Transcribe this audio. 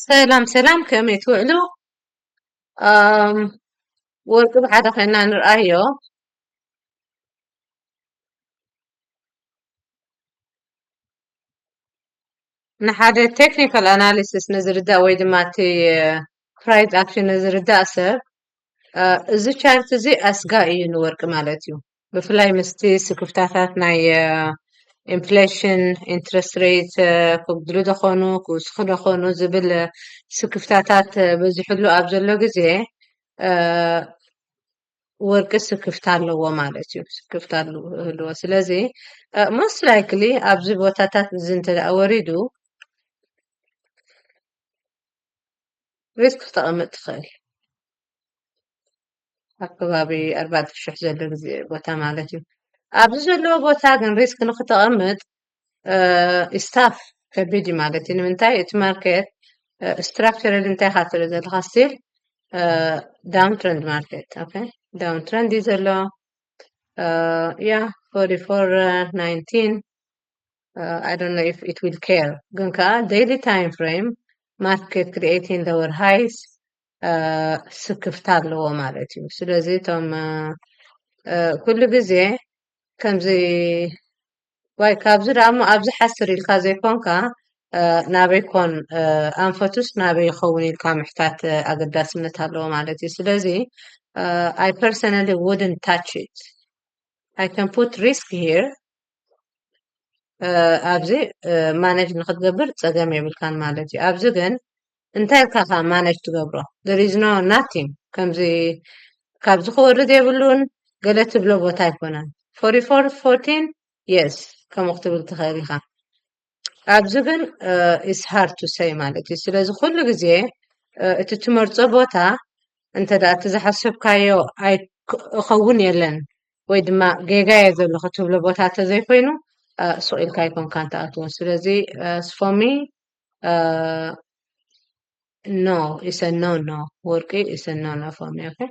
ሰላም ሰላም ከመይ ትውዕሉ? ኣም ወርቂ ብሓደ ኮይንና ንርአዮ ንሓደ ቴክኒካል ኣናሊሲስ ንዝርዳእ ወይ ድማ እቲ ፕራይዝ ኣክሽን ንዝርዳእ ሰብ እዚ ቻርት እዚ ኣስጋኢ እዩ ንወርቂ ማለት እዩ። ብፍላይ ምስቲ ስክፍታታት ናይ ኢንፍሌሽን ኢንትረስት ሬት ከጉድሉ ደኾኑ ክውስኹ ደኾኑ ዝብል ስክፍታታት በዚሕሉ ኣብ ዘሎ ግዜ ወርቂ ስክፍታ ኣለዎ ማለት እዩ። ስክፍታ ኣለዎ። ስለዚ ሞስት ላይክሊ ኣብዚ ቦታታት እዚ እንተደኣ ወሪዱ ሪስክ ክተቕምጥ ትኽእል ኣብ ከባቢ 4,000 ዘሎ ግዜ ቦታ ማለት እዩ። ኣብዚ ዘለዎ ቦታ ግን ሪስክ ንክተቐምጥ ስታፍ ከቢድ እዩ ማለት እዩ። ንምንታይ እቲ ማርኬት ስትራክቸራሊ እንታይ ኢኻ ትርኢ ዘለኻ ስቲል ዳውን ትረንድ ማርኬት ኦኬ ዳውን ትረንድ እዩ ዘሎ ያ 44.19 I don't know if it will care ግን ከዓ daily time frame market creating lower highs ስክፍታ ኣለዎ ማለት እዩ። ስለዚ እቶም ኩሉ ግዜ ከምዚ ዋይ ካብዚ ደኣ እሞ ኣብዚ ሓስር ኢልካ ዘይኮንካ ናበይ ኮን ኣንፈቱስ ናበይ ይኸውን ኢልካ ምሕታት ኣገዳስነት ኣለዎ ማለት እዩ። ስለዚ I personally wouldn't touch it. I can put risk here. ኣብዚ ማኔጅ ንክትገብር ፀገም የብልካን ማለት እዩ። ኣብዚ ግን እንታይ ኢልካ ካ ማኔጅ ትገብሮ? there is no nothing ከምዚ ካብዚ ክወርድ የብሉን ገለ ትብሎ ቦታ ኣይኮነን 44.14 yes ከምኡ ክትብል ትኽእል ኢኻ። ኣብዚ ግን is hard to say ማለት እዩ። ስለዚ ኩሉ ግዜ እቲ ትመርፆ ቦታ እንተደኣ እቲ ዝሓሰብካዮ እኸውን የለን ወይ ድማ ጌጋየ ዘሎ ክትብሎ ቦታ እንተዘይኮይኑ ሱቕ ኢልካ ኣይኮንካ እንትኣትዎ። ስለዚ for me no is a no no ወርቂ is a no no for me okay